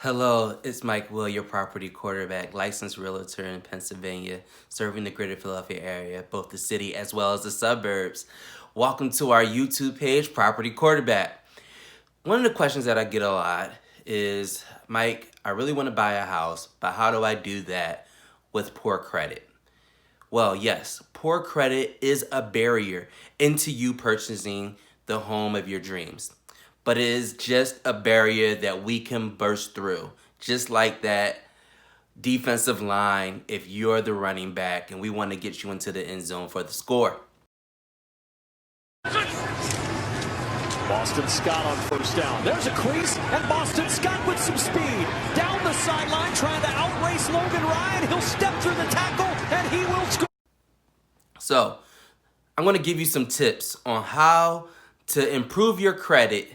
Hello, it's Mike Will, your property quarterback, licensed realtor in Pennsylvania, serving the greater Philadelphia area, both the city as well as the suburbs. Welcome to our YouTube page, Property Quarterback. One of the questions that I get a lot is, Mike, I really want to buy a house, but how do I do that with poor credit? Well, yes, poor credit is a barrier into you purchasing the home of your dreams. But it is just a barrier that we can burst through. Just like that defensive line if you're the running back and we want to get you into the end zone for the score. Boston Scott on first down. There's a crease, and Boston Scott with some speed. Down the sideline, trying to outrace Logan Ryan. He'll step through the tackle, and he will score. So, I'm going to give you some tips on how to improve your credit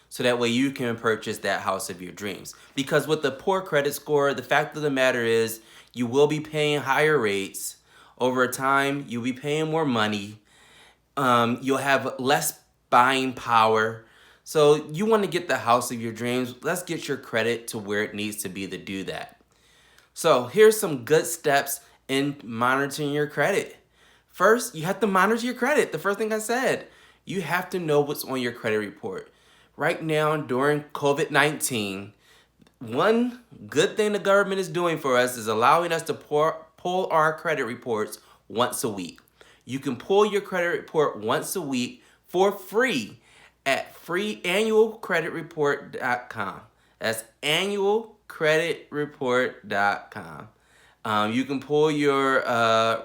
so that way you can purchase that house of your dreams. Because with the poor credit score, the fact of the matter is you will be paying higher rates. Over time, you'll be paying more money. You'll have less buying power. So you want to get the house of your dreams. Let's get your credit to where it needs to be to do that. So here's some good steps in monitoring your credit. First, you have to monitor your credit. The first thing I said, you have to know what's on your credit report. Right now, during COVID-19, one good thing the government is doing for us is allowing us to pull our credit reports once a week. You can pull your credit report once a week for free at freeannualcreditreport.com. That's annualcreditreport.com. You can pull your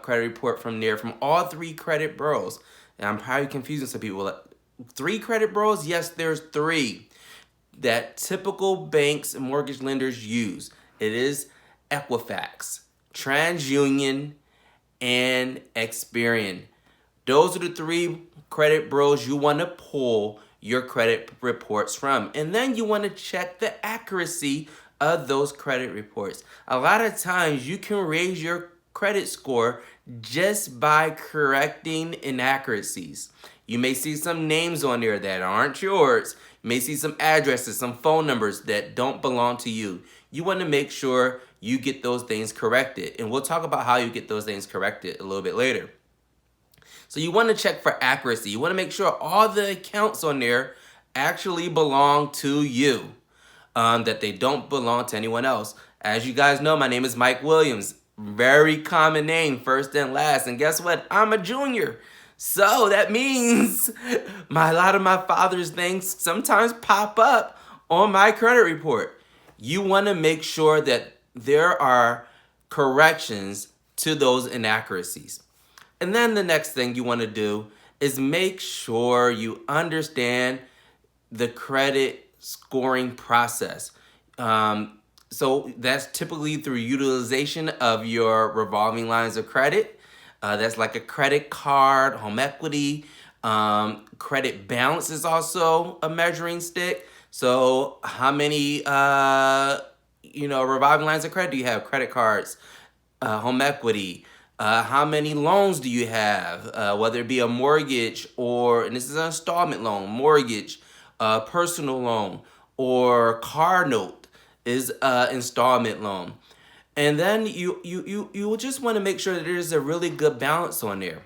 credit report from there from all three credit bureaus. And I'm probably confusing some people. 3 credit bureaus? Yes, there's 3 that typical banks and mortgage lenders use. It is Equifax, TransUnion, and Experian. Those are the 3 credit bureaus you want to pull your credit reports from. And then you want to check the accuracy of those credit reports. A lot of times you can raise your credit score just by correcting inaccuracies. You may see some names on there that aren't yours. You may see some addresses, some phone numbers that don't belong to you. You want to make sure you get those things corrected. And we'll talk about how you get those things corrected a little bit later. So you want to check for accuracy. You want to make sure all the accounts on there actually belong to you, that they don't belong to anyone else. As you guys know, my name is Mike Williams. Very common name, first and last. And guess what? I'm a junior. So that means a lot of my father's things sometimes pop up on my credit report. You want to make sure that there are corrections to those inaccuracies. And then the next thing you want to do is make sure you understand the credit scoring process. So that's typically through utilization of your revolving lines of credit. That's like a credit card, home equity. Credit balance is also a measuring stick. So how many, revolving lines of credit do you have? Credit cards, home equity. How many loans do you have? Whether it be a mortgage and this is an installment loan, mortgage, personal loan, or car note is an installment loan. And then you will just want to make sure that there's a really good balance on there.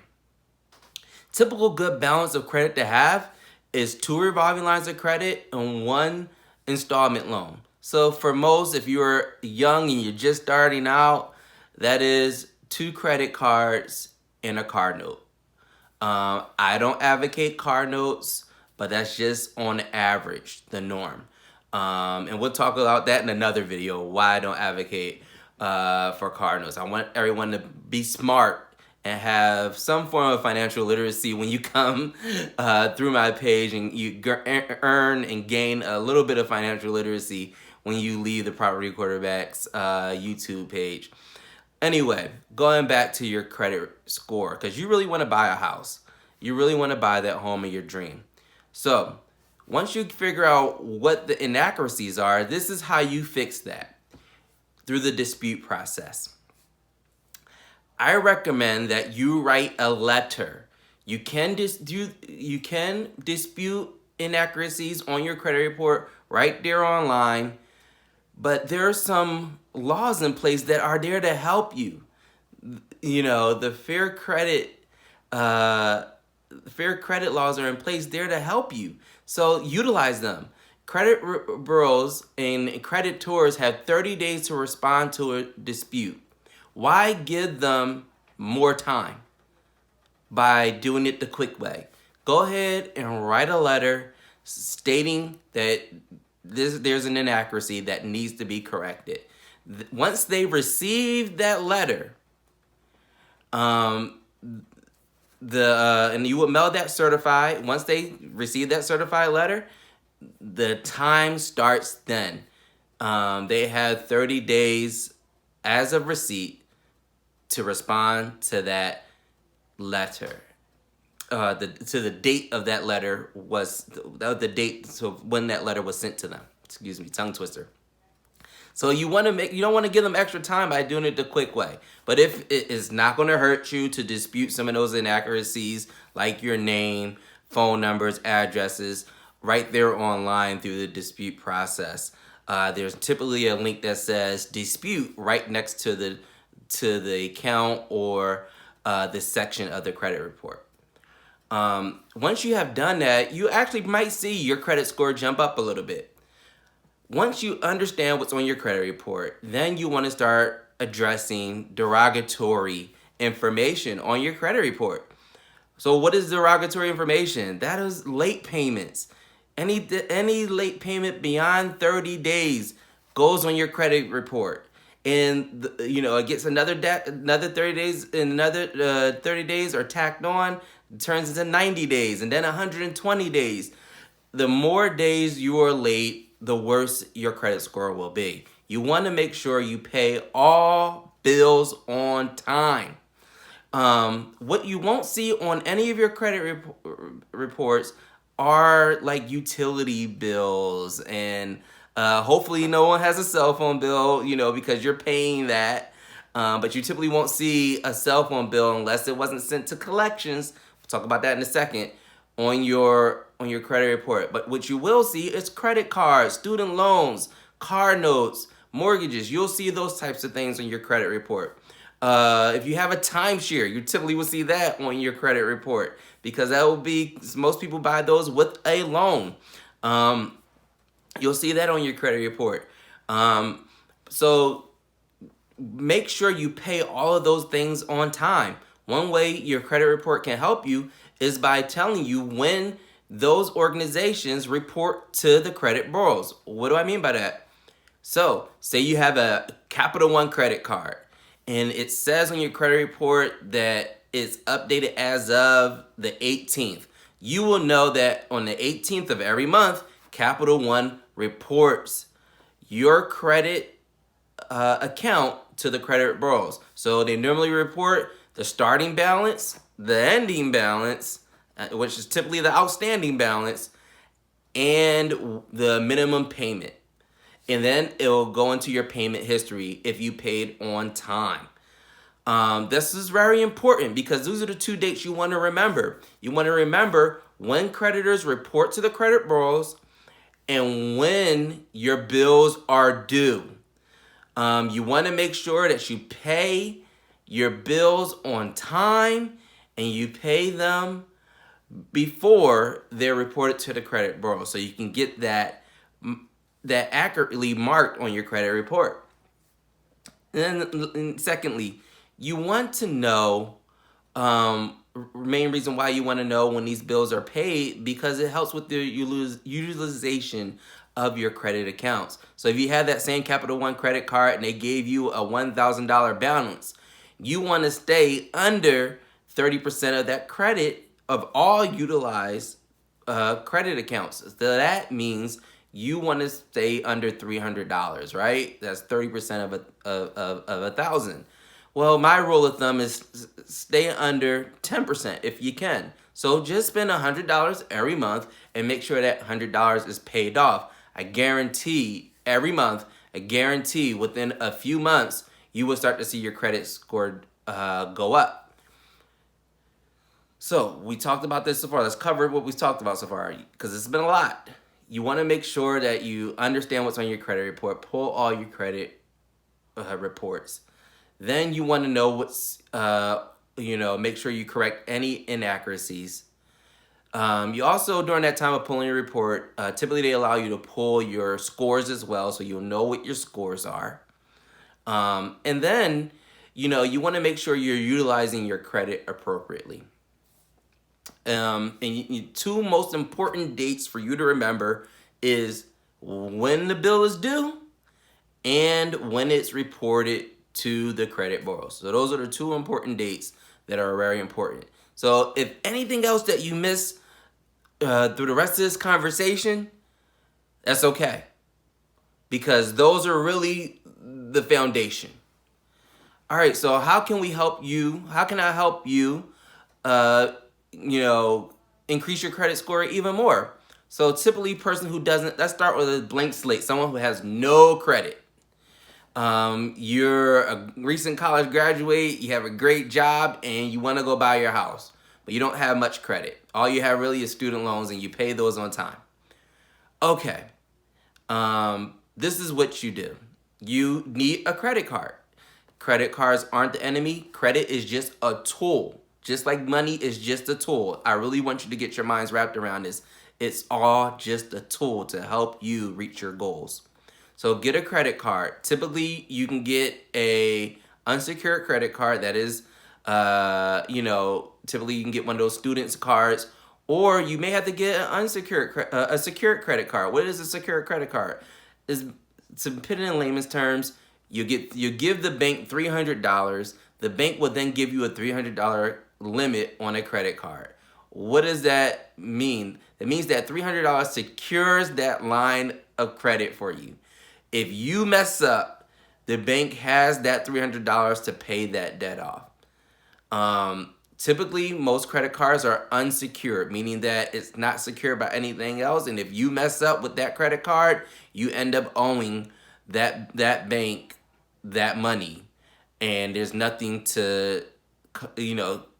Typical good balance of credit to have is 2 revolving lines of credit and 1 installment loan. So for most, if you're young and you're just starting out, that is 2 credit cards and a car note. I don't advocate car notes, but that's just on average, the norm. And we'll talk about that in another video, why I don't advocate for car notes. I want everyone to be smart and have some form of financial literacy when you come through my page, and you earn and gain a little bit of financial literacy when you leave the Property Quarterback's YouTube page. Anyway, going back to your credit score, because you really want to buy a house. You really want to buy that home of your dream. So once you figure out what the inaccuracies are, this is how you fix that. Through the dispute process. I recommend that you write a letter. You can dispute inaccuracies on your credit report right there online. But there are some laws in place that are there to help you. You know, uh, fair credit laws are in place there to help you. So utilize them. Bureaus and creditors have 30 days to respond to a dispute. Why give them more time by doing it the quick way? Go ahead and write a letter stating that there's an inaccuracy that needs to be corrected. Once they receive that letter, um, and you will mail that certified. Once they receive that certified letter, the time starts then. They have 30 days as of receipt to respond to that letter. To the date of that letter was the date, so when that letter was sent to them. Excuse me, tongue twister. So you don't want to give them extra time by doing it the quick way. But if it is not going to hurt you to dispute some of those inaccuracies, like your name, phone numbers, addresses, right there online through the dispute process, there's typically a link that says dispute right next to the account or the section of the credit report. Once you have done that, you actually might see your credit score jump up a little bit. Once you understand what's on your credit report, then you want to start addressing derogatory information on your credit report. So what is derogatory information? That is late payments. Any late payment beyond 30 days goes on your credit report. And it gets another 30 days, and another 30 days are tacked on, turns into 90 days, and then 120 days. The more days you are late, the worse your credit score will be. You want to make sure you pay all bills on time. What you won't see on any of your credit reports are like utility bills, and hopefully no one has a cell phone bill, because you're paying that. But you typically won't see a cell phone bill unless it wasn't sent to collections. We'll talk about that in a second on your credit report. But what you will see is credit cards, student loans, car notes, mortgages. You'll see those types of things on your credit report. If you have a timeshare, you typically will see that on your credit report, because that will be, most people buy those with a loan. You'll see that on your credit report. So make sure you pay all of those things on time. One way your credit report can help you is by telling you when those organizations report to the credit bureaus. What do I mean by that? So, say you have a Capital One credit card, and it says on your credit report that it's updated as of the 18th. You will know that on the 18th of every month, Capital One reports your credit account to the credit bureaus. So they normally report the starting balance, the ending balance, which is typically the outstanding balance, and the minimum payment. And then it will go into your payment history if you paid on time. This is very important because those are the two dates you want to remember. You want to remember when creditors report to the credit bureaus and when your bills are due. You want to make sure that you pay your bills on time and you pay them before they're reported to the credit bureau, so you can get that accurately marked on your credit report. And secondly, you want to know, main reason why you want to know when these bills are paid, because it helps with the utilization of your credit accounts. So if you had that same Capital One credit card and they gave you a $1,000 balance, you want to stay under 30% of that credit of all utilized credit accounts. So that means you want to stay under $300, right? That's 30% of $1,000. Well, my rule of thumb is stay under 10% if you can. So just spend $100 every month and make sure that $100 is paid off. I guarantee every month, I guarantee within a few months, you will start to see your credit score go up. So we talked about this so far. Let's cover what we've talked about so far because it's been a lot. you want to make sure that you understand what's on your credit report. Pull all your credit reports. Then you want to know what's, make sure you correct any inaccuracies. You also, during that time of pulling your report, typically they allow you to pull your scores as well, so you'll know what your scores are. And then, you want to make sure you're utilizing your credit appropriately. And two most important dates for you to remember is when the bill is due and when it's reported to the credit bureau. So those are the two important dates that are very important. So if anything else that you miss through the rest of this conversation, that's okay, because those are really the foundation. All right, so how can we help you? How can I help you, increase your credit score even more? So typically, person who doesn't, let's start with a blank slate, someone who has no credit. You're a recent college graduate, you have a great job, and you want to go buy your house, but you don't have much credit. All you have really is student loans, and you pay those on time. Okay, this is what you do. You need a credit card. Credit cards aren't the enemy. Credit is just a tool. Just like money is just a tool. I really want you to get your minds wrapped around this. It's all just a tool to help you reach your goals. So get a credit card. Typically, you can get a unsecured credit card that is, typically you can get one of those students cards, or you may have to get an a secured credit card. What is a secured credit card? To put it in layman's terms, you give the bank $300. The bank will then give you a $300 limit on a credit card. What does that mean? It means that $300 secures that line of credit for you. If you mess up, the bank has that $300 to pay that debt off. Typically, most credit cards are unsecured, meaning that it's not secured by anything else. And if you mess up with that credit card, you end up owing that bank that money, and there's nothing to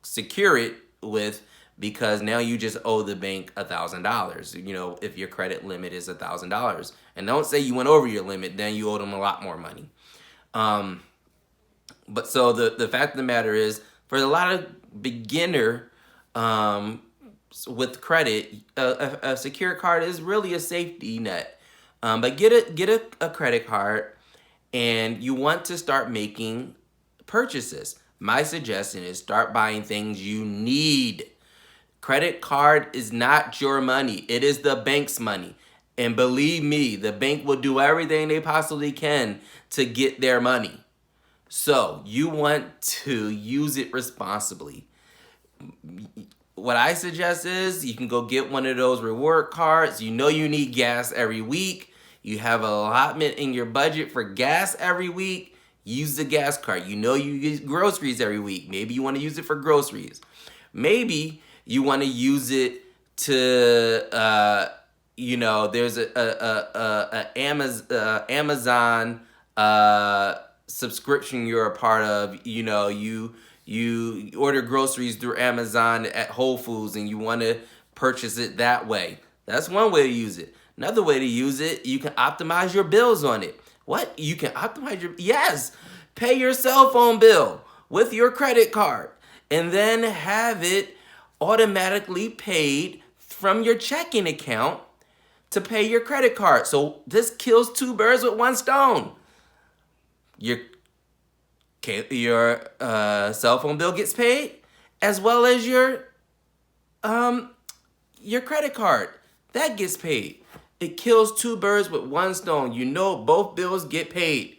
secure it with, because now you just owe the bank $1,000. If your credit limit is $1,000, and don't say you went over your limit, then you owe them a lot more money. But so the fact of the matter is, for a lot of beginner with credit, a secure card is really a safety net. But get a credit card, and you want to start making purchases. My suggestion is start buying things you need. Credit card is not your money. It is the bank's money. And believe me, the bank will do everything they possibly can to get their money. So you want to use it responsibly. What I suggest is you can go get one of those reward cards. You need gas every week. You have an allotment in your budget for gas every week. Use the gas card. You use groceries every week. Maybe you want to use it for groceries. Maybe you want to use it to, there's a Amazon subscription you're a part of. You order groceries through Amazon at Whole Foods, and you want to purchase it that way. That's one way to use it. Another way to use it, you can optimize your bills on it. What? You can optimize yes. Pay your cell phone bill with your credit card, and then have it automatically paid from your checking account to pay your credit card. So this kills two birds with one stone. Your cell phone bill gets paid, as well as your credit card that gets paid. It kills two birds with one stone. Both bills get paid,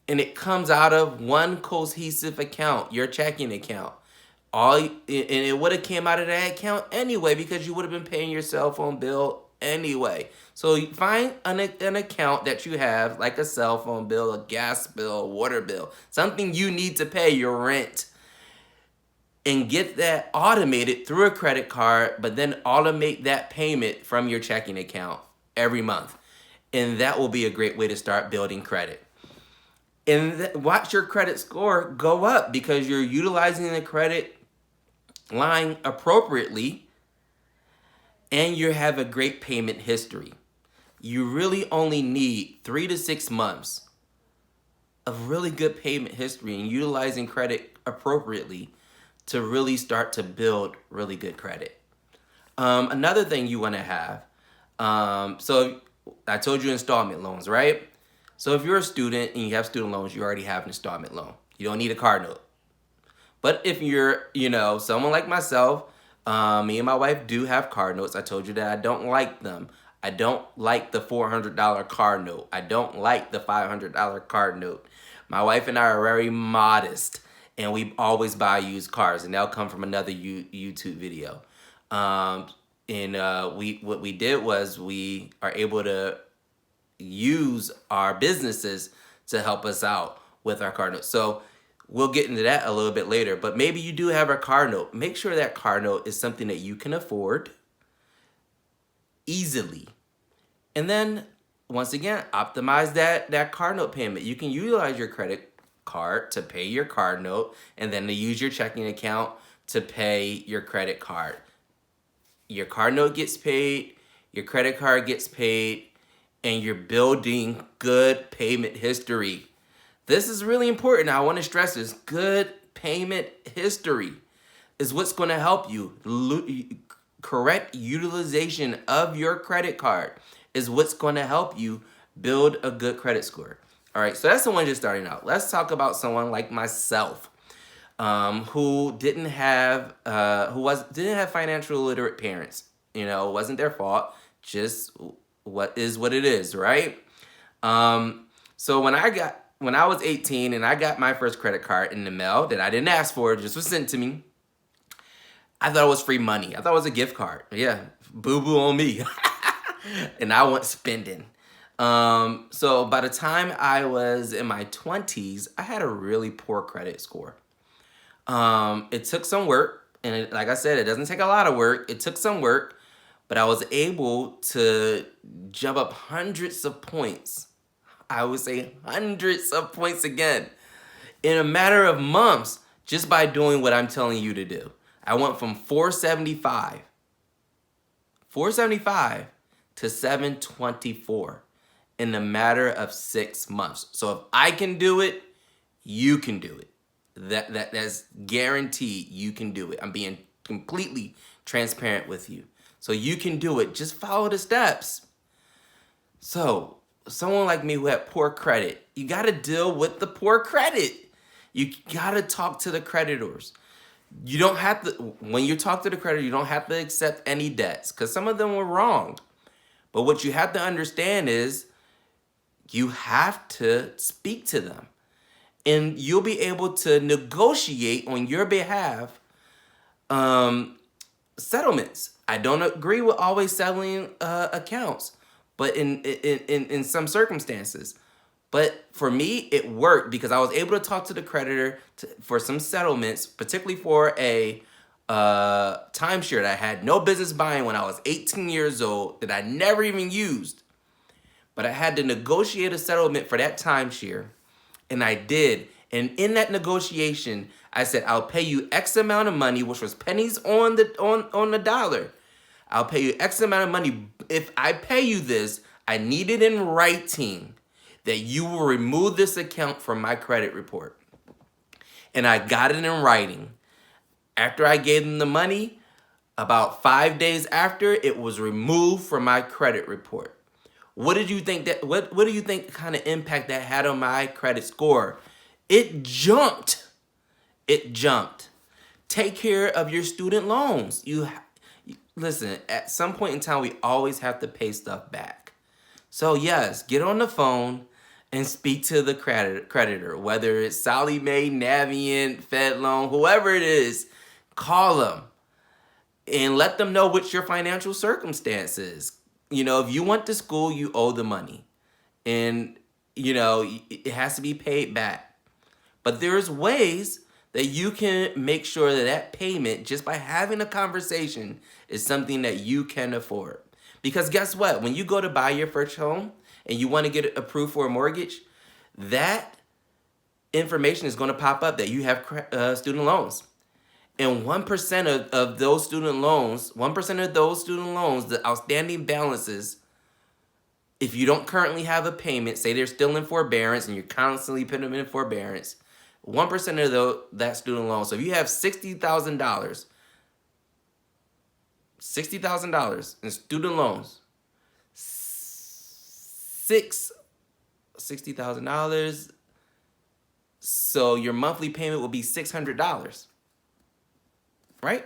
and it comes out of one cohesive account, your checking account. And it would have came out of that account anyway, because you would have been paying your cell phone bill anyway. So you find an account that you have, like a cell phone bill, a gas bill, a water bill, something you need to pay, your rent, and get that automated through a credit card, but then automate that payment from your checking account every month. And that will be a great way to start building credit. And watch your credit score go up, because you're utilizing the credit line appropriately, and you have a great payment history. you really only need 3 to 6 months of really good payment history and utilizing credit appropriately to really start to build really good credit. Another thing you want to have, so I told you installment loans, right? So if you're a student and you have student loans, you already have an installment loan. You don't need a car note. But if you're, someone like myself, me and my wife do have car notes. I told you that I don't like them. I don't like the $400 car note. I don't like the $500 car note. My wife and I are very modest, and we always buy used cars, and that'll come from another YouTube video. What we did was we are able to use our businesses to help us out with our car note. So we'll get into that a little bit later, but maybe you do have a car note. Make sure that car note is something that you can afford easily. And then, once again, optimize that car note payment. You can utilize your credit card to pay your car note and then to use your checking account to pay your credit card. Your car note gets paid, your credit card gets paid, and you're building good payment history. This is really important. I want to stress this. Good payment history is what's going to help you. Correct utilization of your credit card is what's going to help you build a good credit score. All right, so that's someone just starting out. Let's talk about someone like myself, who didn't have financial literate parents. It wasn't their fault. Just what it is, right? So when I was 18 and I got my first credit card in the mail that I didn't ask for, it just was sent to me. I thought it was free money. I thought it was a gift card. Yeah, boo-boo on me. And I went spending. So by the time I was in my 20s, I had a really poor credit score. It took some work, and like I said, it doesn't take a lot of work. It took some work, but I was able to jump up hundreds of points. I would say hundreds of points again in a matter of months just by doing what I'm telling you to do. I went from 475 to 724 in a matter of 6 months. So if I can do it, you can do it. That's guaranteed. You can do it. I'm being completely transparent with you. So you can do it. Just follow the steps. So someone like me who had poor credit, you got to deal with the poor credit. You got to talk to the creditors. You don't have to, when you talk to the creditor, you don't have to accept any debts because some of them were wrong. But what you have to understand is you have to speak to them. And you'll be able to negotiate on your behalf settlements. I don't agree with always settling accounts, but in some circumstances. But for me, it worked because I was able to talk to the creditor for some settlements, particularly for a timeshare that I had no business buying when I was 18 years old that I never even used. But I had to negotiate a settlement for that timeshare, and I did. And in that negotiation, I said, I'll pay you X amount of money, which was pennies on the dollar. I'll pay you X amount of money. If I pay you this, I need it in writing that you will remove this account from my credit report. And I got it in writing. After I gave them the money, about 5 days after, it was removed from my credit report. What do you think kind of impact that had on my credit score? It jumped. It jumped. Take care of your student loans. Listen, at some point in time, we always have to pay stuff back. So yes, get on the phone and speak to the creditor, whether it's Sallie Mae, Navient, FedLoan, whoever it is, call them and let them know what your financial circumstances. If you went to school, you owe the money. And, it has to be paid back. But there's ways that you can make sure that payment, just by having a conversation, is something that you can afford. Because guess what? When you go to buy your first home and you want to get it approved for a mortgage, that information is going to pop up that you have student loans. And 1% of those student loans, the outstanding balances If you don't currently have a payment, say they're still in forbearance and you're constantly putting them in forbearance, 1% of that student loan. So if you have $60,000 in student loans, $60,000. So your monthly payment will be $600, right?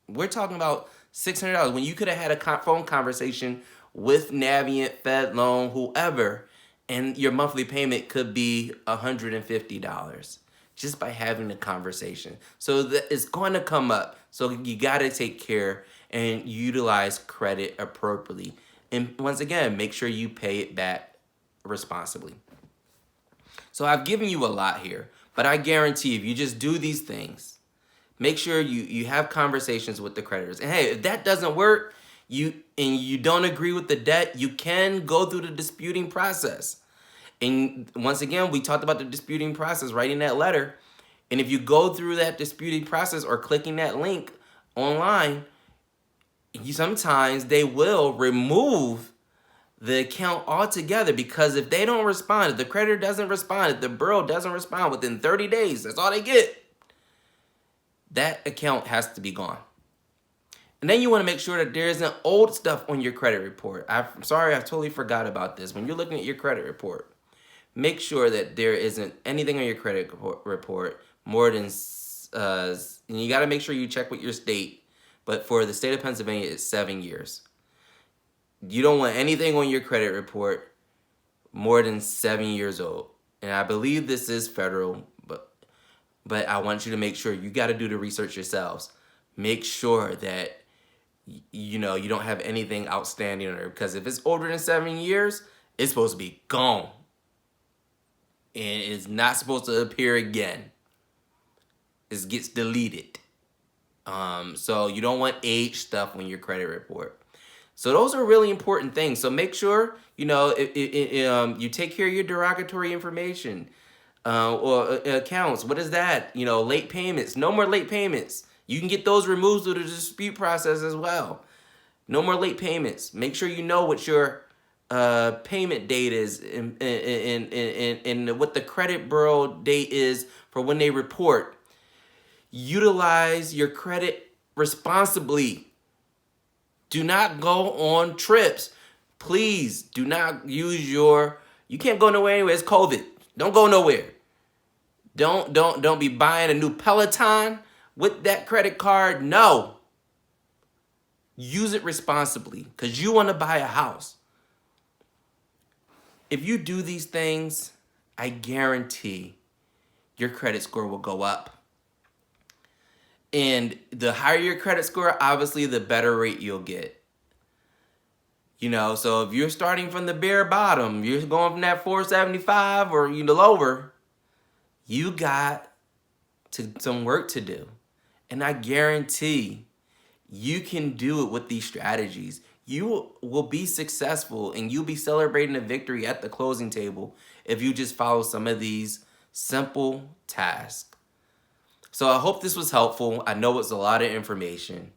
We're talking about $600 when you could have had a phone conversation with Navient, Fed Loan, whoever, and your monthly payment could be $150 just by having a conversation. So that it's going to come up. So you got to take care and utilize credit appropriately. And once again, make sure you pay it back responsibly. So I've given you a lot here, but I guarantee if you just do these things, make sure you have conversations with the creditors. And hey, if that doesn't work, you don't agree with the debt, you can go through the disputing process. And once again, we talked about the disputing process, writing that letter. And if you go through that disputing process or clicking that link online, sometimes they will remove the account altogether, because if they don't respond, if the creditor doesn't respond, if the bureau doesn't respond within 30 days, that's all they get, that account has to be gone. And then you want to make sure that there isn't old stuff on your credit report. I'm sorry, I totally forgot about this. When you're looking at your credit report, make sure that there isn't anything on your credit report more than, and you got to make sure you check with your state, but for the state of Pennsylvania, it's 7 years. You don't want anything on your credit report more than 7 years old. And I believe this is federal, but I want you to make sure you got to do the research yourselves. Make sure that you don't have anything outstanding on it, because if it's older than 7 years, it's supposed to be gone. And it's not supposed to appear again. It gets deleted. So you don't want age stuff on your credit report. So those are really important things. So make sure, you take care of your derogatory information or accounts. What is that? Late payments. No more late payments. You can get those removed through the dispute process as well. No more late payments. Make sure you know what your payment date is and what the credit bureau date is for when they report. Utilize your credit responsibly. Do not go on trips. Please do not use you can't go nowhere anyway. It's COVID. Don't go nowhere. Don't be buying a new Peloton with that credit card. No. Use it responsibly, because you want to buy a house. If you do these things, I guarantee your credit score will go up. And the higher your credit score, obviously, the better rate you'll get. So if you're starting from the bare bottom, you're going from that 475 or lower, you got some work to do. And I guarantee you can do it with these strategies. You will be successful and you'll be celebrating a victory at the closing table if you just follow some of these simple tasks. So I hope this was helpful. I know it's a lot of information,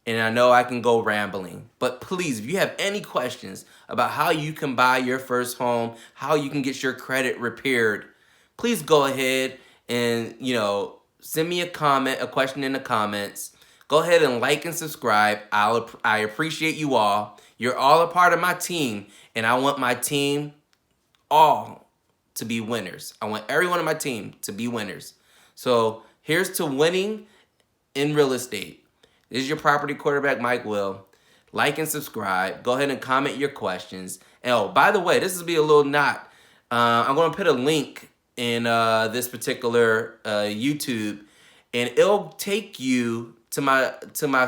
and I know I can go rambling. But please, if you have any questions about how you can buy your first home, how you can get your credit repaired, please go ahead and, send me a question in the comments. Go ahead and like and subscribe. I appreciate you all. You're all a part of my team, and I want my team all to be winners. I want everyone on my team to be winners. So here's to winning in real estate. This is your property quarterback, Mike Will. Like and subscribe. Go ahead and comment your questions. And oh, by the way, this will be a little knot. I'm going to put a link in this particular YouTube, and it'll take you to my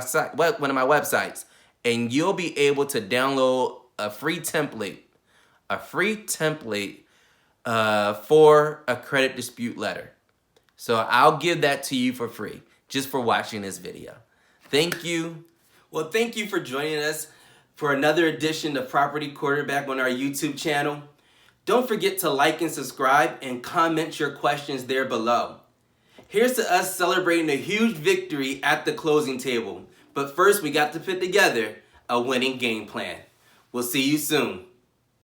site, one of my websites, and you'll be able to download a free template for a credit dispute letter. So I'll give that to you for free just for watching this video. Thank you. Well, thank you for joining us for another edition of Property Quarterback on our YouTube channel. Don't forget to like and subscribe and comment your questions there below. Here's to us celebrating a huge victory at the closing table. But first, we got to put together a winning game plan. We'll see you soon.